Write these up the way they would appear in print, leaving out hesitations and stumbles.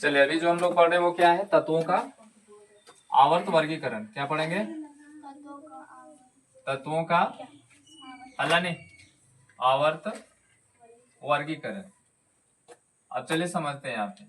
चलिए अभी जो हम लोग पढ़ रहे हैं वो क्या है, तत्वों का आवर्त वर्गीकरण। क्या पढ़ेंगे? तत्वों का अल्लाह नहीं आवर्त वर्गीकरण। अब चलिए समझते हैं यहाँ पे।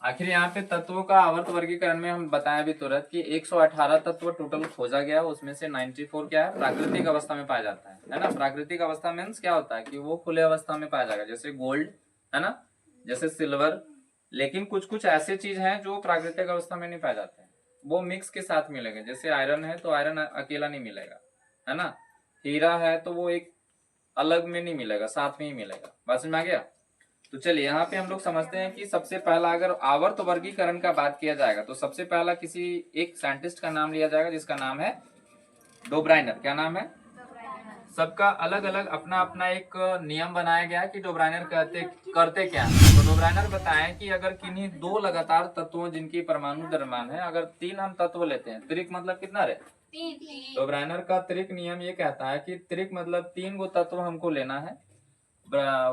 आखिर यहाँ पे तत्वों का आवर्त वर्गीकरण में हम बताया भी तुरंत कि 118 तत्व टोटल खोजा गया, उसमें से 94 क्या है, प्राकृतिक अवस्था में पाया जाता है ना। प्राकृतिक अवस्था मीन्स क्या होता है कि वो खुले अवस्था में पाया जाएगा, जैसे गोल्ड है ना, जैसे सिल्वर। लेकिन कुछ कुछ ऐसे चीज हैं जो प्राकृतिक अवस्था में नहीं पाए जाते हैं, वो मिक्स के साथ मिलेंगे। जैसे आयरन है तो आयरन अकेला नहीं मिलेगा, है ना। हीरा है तो वो एक अलग में नहीं मिलेगा, साथ में ही मिलेगा। बात समझ में आ गया? तो चलिए यहाँ पे हम लोग समझते हैं कि सबसे पहला अगर आवर्त वर्गीकरण का बात किया जाएगा तो सबसे पहला किसी एक साइंटिस्ट का नाम लिया जाएगा जिसका नाम है डोब्राइनर। क्या नाम है? सबका अलग अलग अपना अपना एक नियम बनाया गया है कि डोब्राइनर करते क्या है। तो डोब्राइनर बताएं कि अगर किन्हीं दो लगातार तत्वों जिनकी परमाणु द्रव्यमान है, अगर 3 हम तत्व लेते हैं, त्रिक मतलब कितना रे? डोब्राइनर का त्रिक नियम ये कहता है कि त्रिक मतलब 3 गो तत्व हमको लेना है,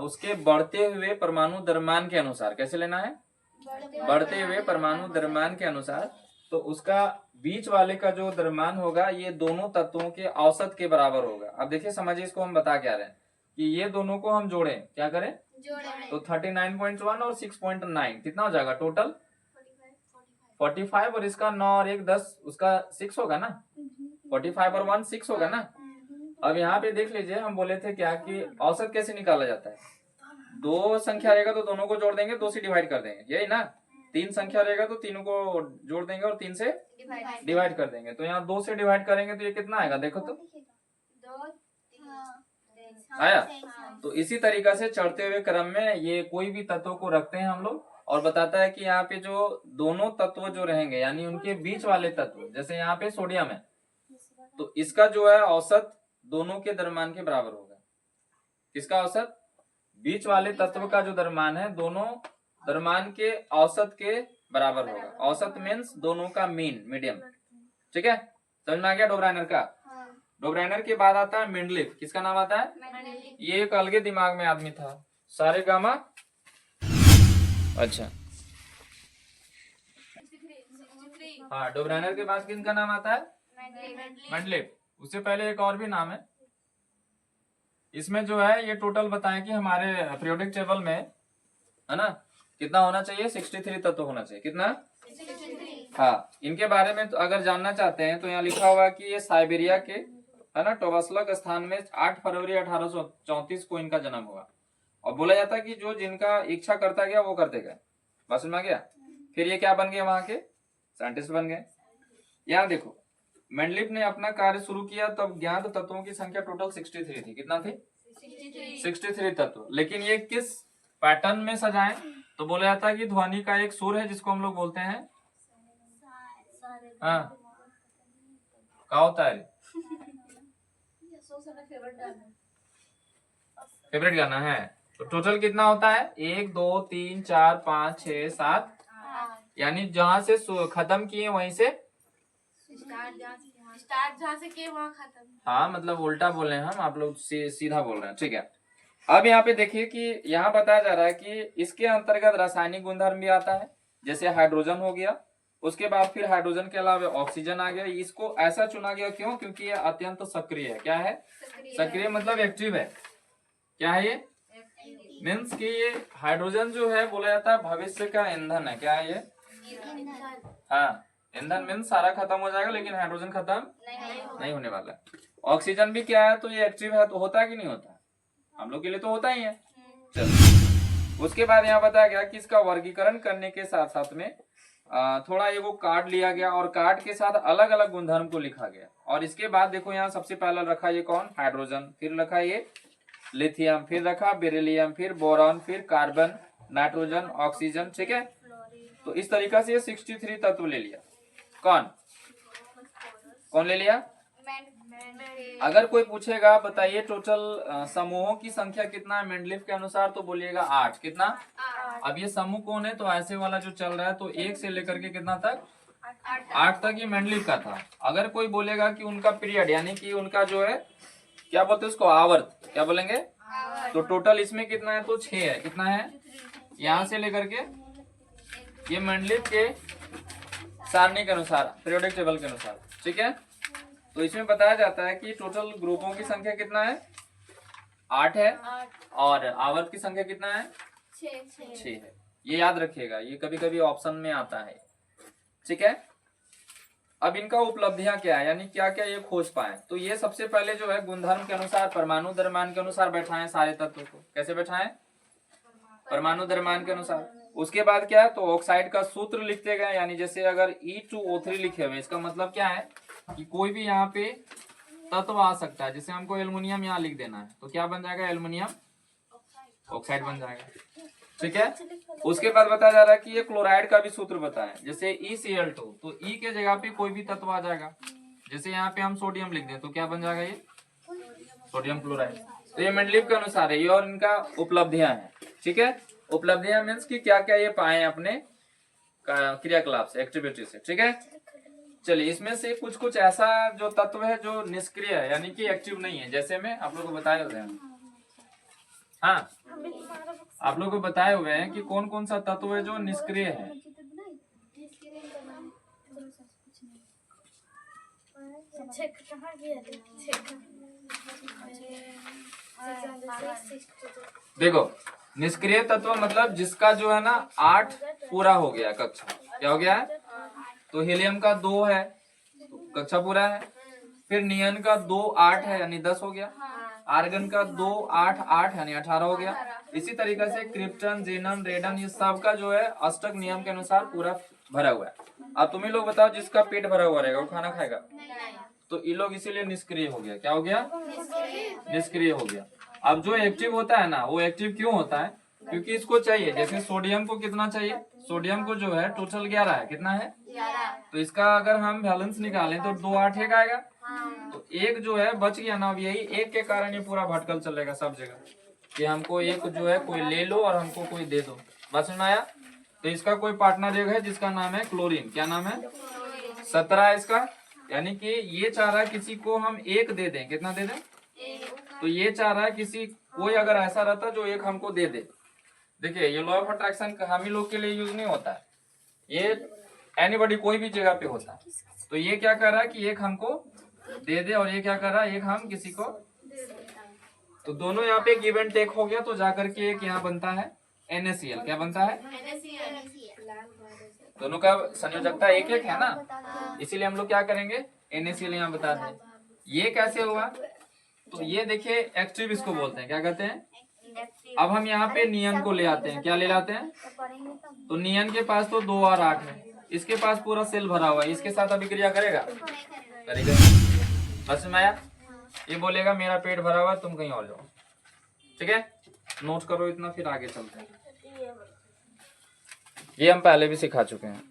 उसके बढ़ते हुए परमाणु द्रव्यमान के अनुसार। कैसे लेना है? बढ़ते हुए परमाणु द्रव्यमान के अनुसार। तो उसका बीच वाले का जो द्रव्यमान होगा ये दोनों तत्वों के औसत के बराबर होगा। अब देखिए समझिए, इसको हम बता क्या रहे हैं कि ये दोनों को हम जोड़ें, क्या करें? तो 39.1 और 6.9 कितना हो जाएगा टोटल? 45। और इसका 9 और 1 10, उसका 6 होगा ना। 45 और 1 6 होगा ना। अब यहाँ पे देख लीजिए, हम बोले थे क्या कि औसत कैसे निकाला जाता है। दो संख्या रहेगा तो दोनों को जोड़ देंगे, 2 से डिवाइड कर देंगे, यही ना। 3 संख्या रहेगा तो तीनों को जोड़ देंगे और 3 से डिवाइड कर देंगे। तो यहाँ 2 से डिवाइड करेंगे तो ये कितना आएगा, देखो तो आया। तो इसी तरीका से चढ़ते हुए क्रम में ये कोई भी तत्व को रखते हैं हम लोग, और बताता है कि यहाँ पे जो दोनों तत्व जो रहेंगे यानी उनके बीच वाले तत्व, जैसे यहाँ पे सोडियम है तो इसका जो है औसत दोनों के द्रव्यमान के बराबर होगा। किसका औसत? बीच वाले तत्व का जो द्रव्यमान है दोनों द्रव्यमान के औसत के बराबर होगा। औसत मीन्स दोनों का मीन, मीडियम। ठीक है, समझ में आ गया डोब्राइनर का? डोब्राइनर के बाद आता है मेंडलीफ। किसका नाम आता है? ये एक अलगे दिमाग में आदमी था, सारे गामा। अच्छा हाँ, डोब्राइनर के बाद किसका नाम आता है? मेंडलीफ। उससे पहले एक और भी नाम है। इसमें जो है ये टोटल बताएं कि हमारे पीरियोडिक टेबल में है ना कितना होना चाहिए? 63 तत्व होना चाहिए। कितना? 63। हाँ, इनके बारे में तो अगर जानना चाहते हैं तो यहाँ लिखा हुआ है कि ये साइबेरिया के है ना टोबास्लक स्थान में 8 फरवरी 1834 को इनका जन्म हुआ। और बोला जाता है कि जो जिनका इच्छा करता गया वो करते गए। बस में आ गया। फिर ये क्या बन गए? वहां के साइंटिस्ट बन गए। यहाँ देखो, मेंडलीफ ने अपना कार्य शुरू किया तब ज्ञात तत्वों की संख्या टोटल 63 थी। कितना थी? 63 तत्व। लेकिन ये किस पैटर्न में सजाएं? तो बोला जाता है कि ध्वनि का एक सुर है जिसको हम लोग बोलते हैं हाँ क्या होता है? फेवरेट गाना है। तो टोटल कितना होता है? 1 2 3 4 5 6 7, यानी जहां से खत्म किए वहीं से स्टार्ट जहाँ से किए वहाँ खत्म। हाँ, मतलब उल्टा बोल रहे हैं हम, आप लोग सीधा बोल रहे हैं। ठीक है, अब यहाँ पे देखिए कि यहाँ बताया जा रहा है कि इसके अंतर्गत रासायनिक गुणधर्म भी आता है, जैसे हाइड्रोजन हो गया। उसके बाद फिर हाइड्रोजन के अलावा ऑक्सीजन आ गया। इसको ऐसा चुना गया क्यों? क्योंकि ये अत्यंत सक्रिय है। क्या है? सक्रिय मतलब एक्टिव है। क्या है ये? मीन्स कि ये हाइड्रोजन जो है बोला जाता है भविष्य का ईंधन है। क्या है ये? हाँ, ईंधन मीन्स सारा खत्म हो जाएगा लेकिन हाइड्रोजन खत्म नहीं होने वाला। ऑक्सीजन भी क्या है? तो ये एक्टिव है। तो होता है कि नहीं होता? हम लोग के लिए तो होता ही है। चलो, उसके बाद यहाँ बताया गया कि इसका वर्गीकरण करने के साथ साथ में थोड़ा एगो कार्ड लिया गया और कार्ड के साथ अलग अलग गुणधर्म को लिखा गया। और इसके बाद देखो यहाँ सबसे पहला रखा ये कौन? हाइड्रोजन। फिर रखा ये लिथियम, फिर रखा बेरिलियम, फिर बोरॉन, फिर कार्बन, नाइट्रोजन, ऑक्सीजन। ठीक है, तो इस तरीका से ये 63 तत्व ले लिया। कौन ले लिया? अगर कोई पूछेगा बताइए टोटल समूहों की संख्या कितना है मेंडलीफ के अनुसार, तो बोलिएगा 8। कितना? अब ये समूह कौन है? तो ऐसे वाला जो चल रहा है तो 1 से लेकर के कितना तक? 8 तक ये मेंडलीफ का था। अगर कोई बोलेगा कि उनका पीरियड यानी कि उनका जो है क्या बोलते हैं उसको, आवर्त, क्या बोलेंगे? तो टोटल इसमें कितना है? तो 6 है। कितना है? यहाँ से लेकर के ये मेंडलीव के सारणी के अनुसार, पीरियोडिक टेबल के अनुसार, ठीक है। तो इसमें बताया जाता है कि टोटल ग्रुपों की संख्या कितना है, 8 है, 8 और आवर्त की संख्या कितना है, 6 है। ये याद रखिएगा, ये कभी कभी ऑप्शन में आता है, ठीक है। अब इनका उपलब्धियां क्या है, यानी क्या क्या ये खोज पाए। तो ये सबसे पहले जो है गुणधर्म के अनुसार, परमाणु द्रव्यमान के अनुसार बैठाएं सारे तत्वों को। कैसे बैठाएं, परमाणु द्रव्यमान के अनुसार। उसके बाद क्या है, तो ऑक्साइड का सूत्र लिखते गए, यानी जैसे अगर E2O3 लिखे हुए, इसका मतलब क्या है कि कोई भी यहाँ पे तत्व आ सकता है। जैसे हमको एल्युमिनियम यहाँ लिख देना है, तो क्या बन जाएगा, एल्युमिनियम ऑक्साइड बन जाएगा, ठीक है। उसके बाद बताया जा रहा है कि ये क्लोराइड का भी सूत्र बताएं। जैसे ECl2, तो E के जगह पे कोई भी तत्व आ जाएगा। जैसे यहाँ पे हम सोडियम लिख दें, तो क्या बन जाएगा, ये सोडियम क्लोराइड। तो ये मेंडलीव के अनुसार है, ये और इनका उपलब्धियां हैं, ठीक है। उपलब्धियां मीन्स कि क्या क्या ये पाए अपने क्रियाकलाप से, एक्टिविटी से, ठीक है। चलिए, इसमें से कुछ कुछ ऐसा जो तत्व है जो निष्क्रिय है, यानी कि एक्टिव नहीं है। जैसे मैं आप लोगों को बताए हुए हैं, हाँ, आप लोगों को बताए हुए हैं कि कौन कौन सा तत्व है जो निष्क्रिय है। देखो, निष्क्रिय तत्व मतलब जिसका जो है ना 8 पूरा हो गया कक्षा। क्या हो गया है, तो हीलियम का 2 है, तो कक्षा पूरा है। फिर नियन का 2 8 है, यानी 10 हो गया। आर्गन का 2 8 8 यानी 18 हो गया। इसी तरीके से क्रिप्टन, जेनन, रेडन, ये सब का जो है अष्टक नियम के अनुसार पूरा भरा हुआ है। अब तुम ही लोग बताओ, जिसका पेट भरा हुआ रहेगा वो खाना खाएगा, तो ये लोग इसीलिए निष्क्रिय हो गया। क्या हो गया, निष्क्रिय हो गया। अब जो एक्टिव होता है ना, वो एक्टिव क्यों होता है, क्योंकि इसको चाहिए। जैसे सोडियम को कितना चाहिए, सोडियम को जो है टोटल 11 है, कितना है, तो इसका अगर हम बैलेंस निकालें तो 2 8 एक आएगा, तो एक जो है बच गया ना। अब यही एक के कारण ये पूरा भटकल चलेगा सब जगह कि हमको एक जो है कोई ले लो और हमको कोई दे दो। बात समझ में आया। तो इसका कोई पार्टनर एक है जिसका नाम है क्लोरीन। क्या नाम है, 17 है इसका। यानी कि ये चाह रहा है किसी को हम एक दे दें, कितना दे दें, तो ये चाह रहा है किसी, कोई अगर ऐसा रहता जो एक हमको दे दे। देखिए, ये लॉ ऑफ अट्रैक्शन हम ही लोग के लिए यूज नहीं होता है, ये एनीबॉडी कोई भी जगह पे होता है। तो ये क्या कर रहा है कि एक हमको दे दे, और ये क्या कर रहा है, एक हम किसी को। तो दोनों यहाँ पे गिव एंड टेक हो गया, तो जाकर के एक यहाँ बनता है NaCl। क्या बनता है, दोनों का संयोजकता एक एक है ना, इसीलिए हम लोग क्या करेंगे, NaCl यहाँ बता दें। ये कैसे हुआ, तो ये देखिए एक्टिव इसको बोलते हैं, क्या कहते हैं। अब हम यहाँ पे नियन को ले आते हैं। क्या ले आते हैं, तो नियन के पास तो 2 और 8 है, इसके पास पूरा सेल भरा हुआ है, इसके साथ अभिक्रिया करेगा, करेगा। बस में आया। ये बोलेगा मेरा पेट भरा हुआ, तुम कहीं और जाओ, ठीक है। नोट करो इतना, फिर आगे चलते हैं। ये हम पहले भी सिखा चुके हैं।